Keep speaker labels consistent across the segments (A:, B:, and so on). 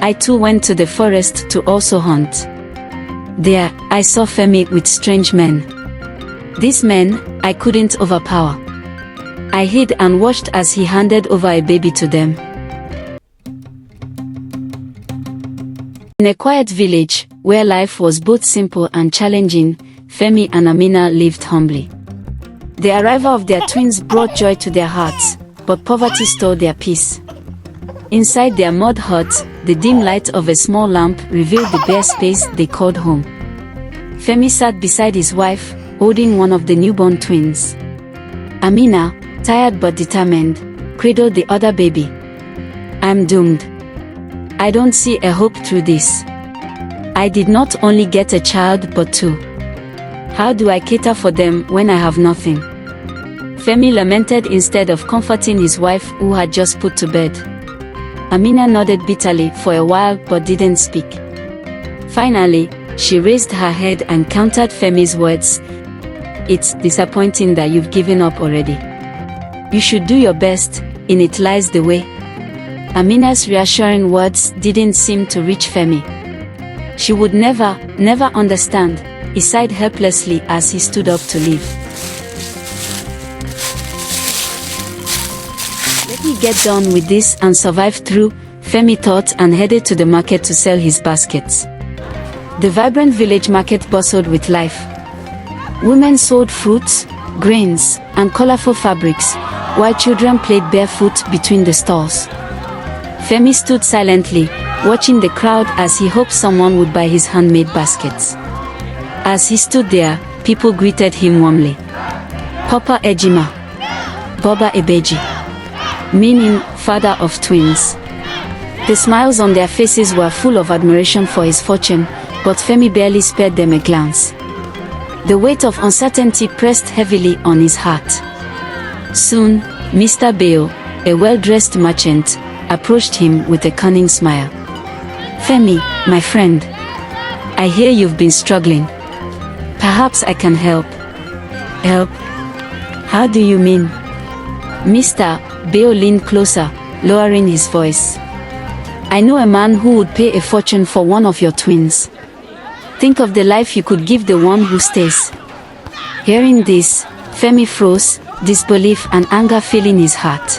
A: I too went to the forest to also hunt. There, I saw Femi with strange men. These men, I couldn't overpower. I hid and watched as he handed over a baby to them. In a quiet village, where life was both simple and challenging, Femi and Amina lived humbly. The arrival of their twins brought joy to their hearts, but poverty stole their peace. Inside their mud hut, the dim light of a small lamp revealed the bare space they called home. Femi sat beside his wife, holding one of the newborn twins. Amina, tired but determined, cradled the other baby. I'm doomed. I don't see a hope through this. I did not only get a child but two. How do I cater for them when I have nothing? Femi lamented instead of comforting his wife who had just put to bed. Amina nodded bitterly for a while but didn't speak. Finally, she raised her head and countered Femi's words. It's disappointing that you've given up already. You should do your best, in it lies the way. Amina's reassuring words didn't seem to reach Femi. She would never understand, he sighed helplessly as he stood up to leave. Let me get done with this and survive through, Femi thought and headed to the market to sell his baskets. The vibrant village market bustled with life. Women sold fruits, grains, and colorful fabrics, while children played barefoot between the stalls. Femi stood silently, watching the crowd as he hoped someone would buy his handmade baskets. As he stood there, people greeted him warmly. Papa Ejima, Boba Ebeji, meaning father of twins. The smiles on their faces were full of admiration for his fortune, but Femi barely spared them a glance. The weight of uncertainty pressed heavily on his heart. Soon, Mr. Beo, a well-dressed merchant, approached him with a cunning smile. Femi, my friend, I hear you've been struggling. Perhaps I can help. Help? How do you mean? Mr. Beo leaned closer, lowering his voice. I know a man who would pay a fortune for one of your twins. Think of the life you could give the one who stays. Hearing this, Femi froze, disbelief and anger filling his heart.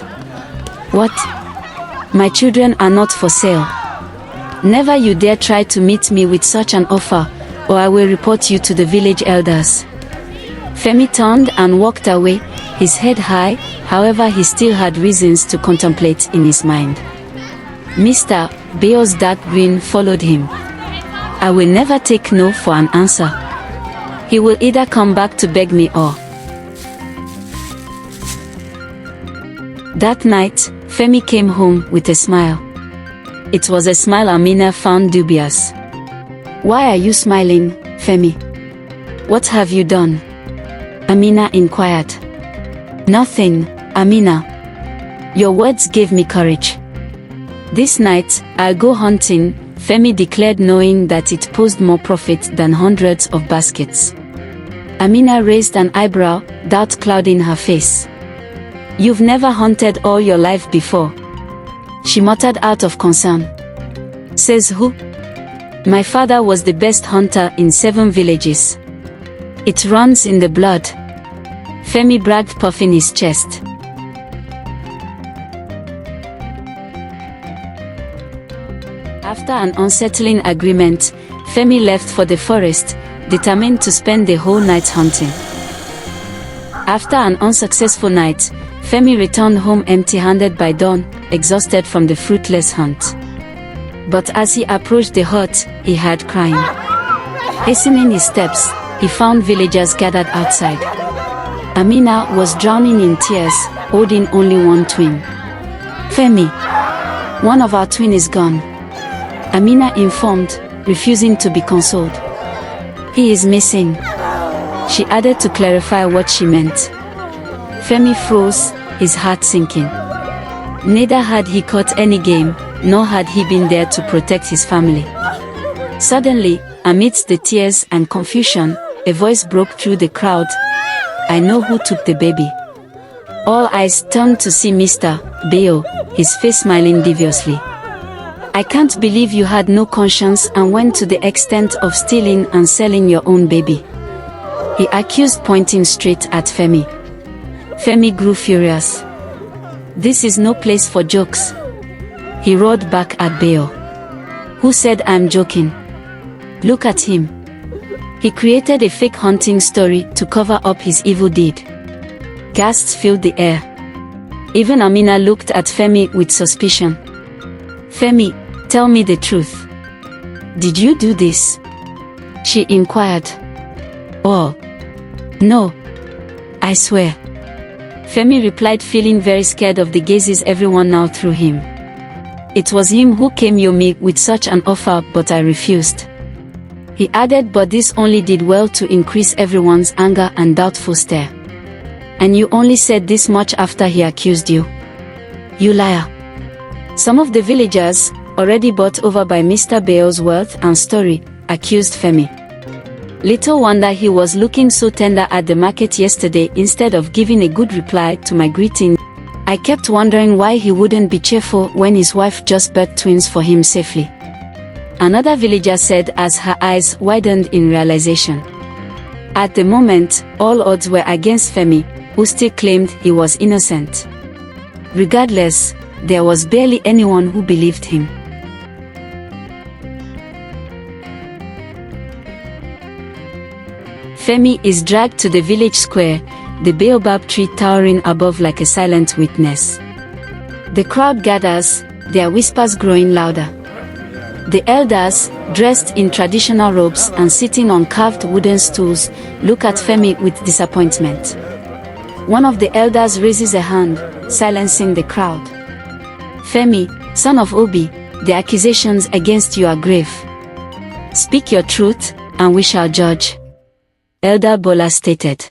A: What? My children are not for sale. Never you dare try to meet me with such an offer, or I will report you to the village elders. Femi turned and walked away, his head high, however he still had reasons to contemplate in his mind. Mr. Beo's dark grin followed him. I will never take no for an answer. He will either come back to beg me or... That night, Femi came home with a smile. It was a smile Amina found dubious. Why are you smiling, Femi? What have you done? Amina inquired. Nothing, Amina. Your words gave me courage. This night, I'll go hunting, Femi declared, knowing that it posed more profit than hundreds of baskets. Amina raised an eyebrow, doubt clouding her face. You've never hunted all your life before, she muttered out of concern. Says who? My father was the best hunter in 7 villages. It runs in the blood. Femi bragged, puffing his chest. After an unsettling agreement, Femi left for the forest, determined to spend the whole night hunting. After an unsuccessful night, Femi returned home empty-handed by dawn, exhausted from the fruitless hunt. But as he approached the hut, he heard crying. Hastening his steps, he found villagers gathered outside. Amina was drowning in tears, holding only one twin. Femi, one of our twin is gone, Amina informed, refusing to be consoled. He is missing, she added to clarify what she meant. Femi froze, his heart sinking. Neither had he caught any game, nor had he been there to protect his family. Suddenly, amidst the tears and confusion, a voice broke through the crowd. I know who took the baby. All eyes turned to see Mr. Beo, his face smiling deviously. I can't believe you had no conscience and went to the extent of stealing and selling your own baby," he accused, pointing straight at Femi. Femi grew furious. "This is no place for jokes," he roared back at Bayo. "Who said I'm joking? Look at him. He created a fake hunting story to cover up his evil deed." Gasps filled the air. Even Amina looked at Femi with suspicion. "Femi, tell me the truth. Did you do this?" she inquired. "Oh, no. I swear," Femi replied, feeling very scared of the gazes everyone now threw him. "It was him who came me with such an offer, but I refused," he added, but this only did well to increase everyone's anger and doubtful stare. "And you only said this much after he accused you? You liar." Some of the villagers, already bought over by Mr. Bayo's worth and story, accused Femi. "Little wonder he was looking so tender at the market yesterday instead of giving a good reply to my greeting. I kept wondering why he wouldn't be cheerful when his wife just birthed twins for him safely," another villager said as her eyes widened in realization. At the moment, all odds were against Femi, who still claimed he was innocent. Regardless, there was barely anyone who believed him. Femi is dragged to the village square, the baobab tree towering above like a silent witness. The crowd gathers, their whispers growing louder. The elders, dressed in traditional robes and sitting on carved wooden stools, look at Femi with disappointment. One of the elders raises a hand, silencing the crowd. "Femi, son of Obi, the accusations against you are grave. Speak your truth, and we shall judge," Elder Bola stated.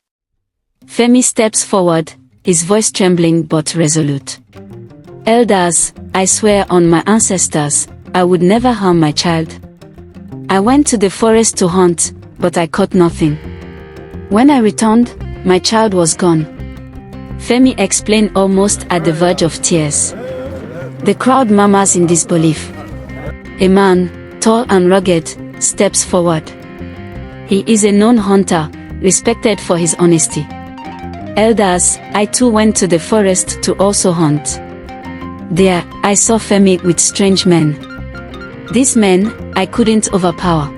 A: Femi steps forward, his voice trembling but resolute. "Elders, I swear on my ancestors, I would never harm my child. I went to the forest to hunt, but I caught nothing. When I returned, my child was gone," Femi explained, almost at the verge of tears. The crowd murmurs in disbelief. A man, tall and rugged, steps forward. He is a known hunter, respected for his honesty. "Elders, I too went to the forest to also hunt. There, I saw Femi with strange men. These men, I couldn't overpower.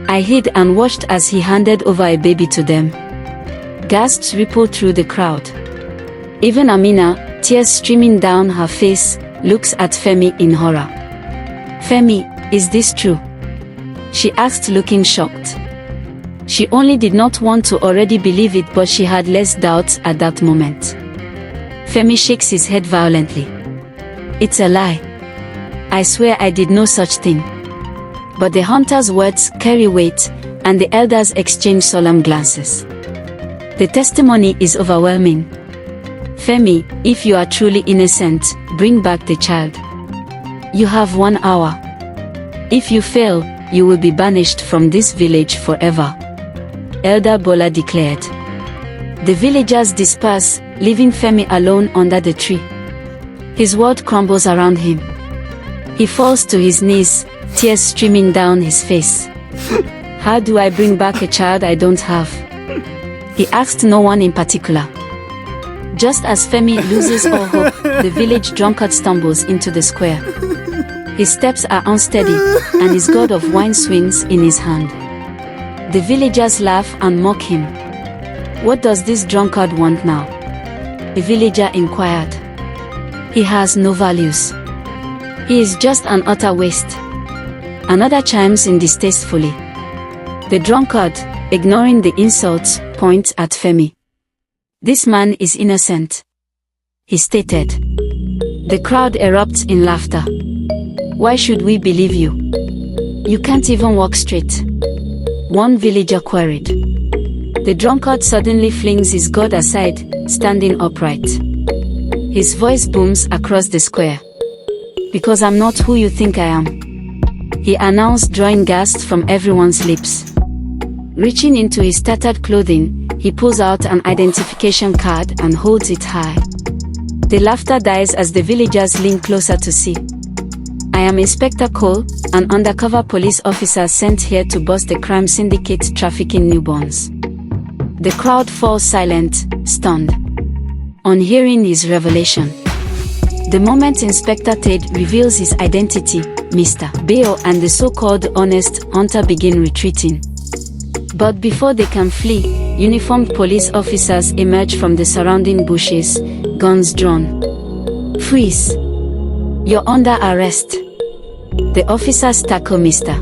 A: I hid and watched as he handed over a baby to them." Gasps rippled through the crowd. Even Amina, tears streaming down her face, looks at Femi in horror. "Femi, is this true?" she asked, looking shocked. She only did not want to already believe it, but she had less doubts at that moment. Femi shakes his head violently. "It's a lie. I swear I did no such thing." But the hunter's words carry weight, and the elders exchange solemn glances. The testimony is overwhelming. "Femi, if you are truly innocent, bring back the child. You have 1 hour. If you fail, you will be banished from this village forever," Elder Bola declared. The villagers disperse, leaving Femi alone under the tree. His world crumbles around him. He falls to his knees, tears streaming down his face. "How do I bring back a child I don't have?" he asked no one in particular. Just as Femi loses all hope, the village drunkard stumbles into the square. His steps are unsteady, and his gourd of wine swings in his hand. The villagers laugh and mock him. "What does this drunkard want now?" a villager inquired. "He has no values. He is just an utter waste," another chimes in distastefully. The drunkard, ignoring the insults, points at Femi. "This man is innocent," he stated. The crowd erupts in laughter. "Why should we believe you? You can't even walk straight," one villager queried. The drunkard suddenly flings his gourd aside, standing upright. His voice booms across the square. "Because I'm not who you think I am," he announced, drawing gasps from everyone's lips. Reaching into his tattered clothing, he pulls out an identification card and holds it high. The laughter dies as the villagers lean closer to see. I am Inspector Cole, an undercover police officer sent here to bust the crime syndicate trafficking newborns. The crowd falls silent, stunned, on hearing his revelation. The moment Inspector Tate reveals his identity, Mr. Beale and the so-called honest hunter begin retreating. But before they can flee, uniformed police officers emerge from the surrounding bushes, guns drawn. "Freeze! You're under arrest." The officers tackle Mr.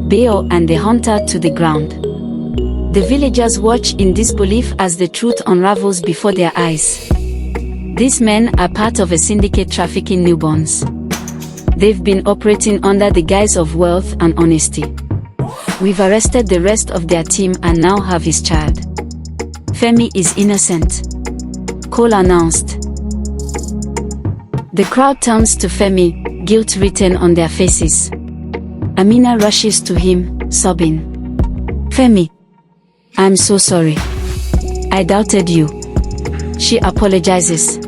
A: Beale and the hunter to the ground. The villagers watch in disbelief as the truth unravels before their eyes. These men are part of a syndicate trafficking newborns. They've been operating under the guise of wealth and honesty. We've arrested the rest of their team and now have his child. Femi is innocent, Cole announced. The crowd turns to Femi, guilt written on their faces. Amina rushes to him, sobbing. "Femi, I'm so sorry. I doubted you." She apologizes.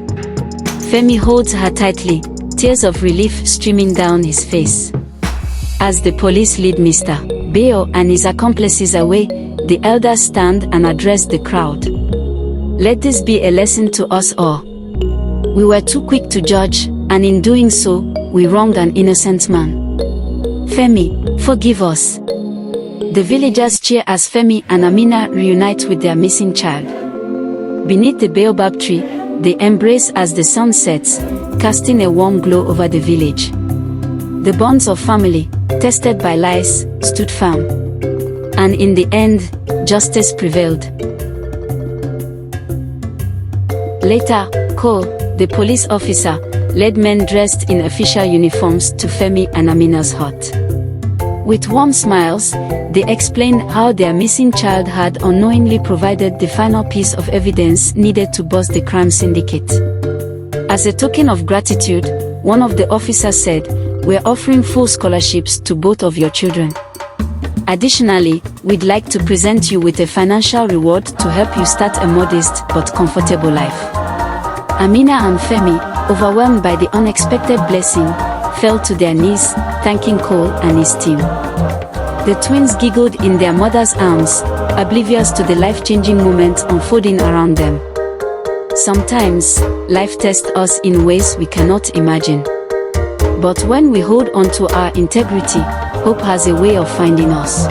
A: Femi holds her tightly, tears of relief streaming down his face. As the police lead Mr. Beale and his accomplices away, the elders stand and address the crowd. "Let this be a lesson to us all. We were too quick to judge, and in doing so, we wronged an innocent man. Femi, forgive us." The villagers cheer as Femi and Amina reunite with their missing child. Beneath the baobab tree, they embrace as the sun sets, casting a warm glow over the village. The bonds of family, tested by lies, stood firm. And in the end, justice prevailed. Later, Cole, the police officer, led men dressed in official uniforms to Femi and Amina's hut. With warm smiles, they explained how their missing child had unknowingly provided the final piece of evidence needed to bust the crime syndicate. As a token of gratitude, one of the officers said, "We're offering full scholarships to both of your children. Additionally, we'd like to present you with a financial reward to help you start a modest but comfortable life." Amina and Femi, overwhelmed by the unexpected blessing, fell to their knees, thanking Cole and his team. The twins giggled in their mother's arms, oblivious to the life-changing moments unfolding around them. Sometimes, life tests us in ways we cannot imagine. But when we hold on to our integrity, hope has a way of finding us.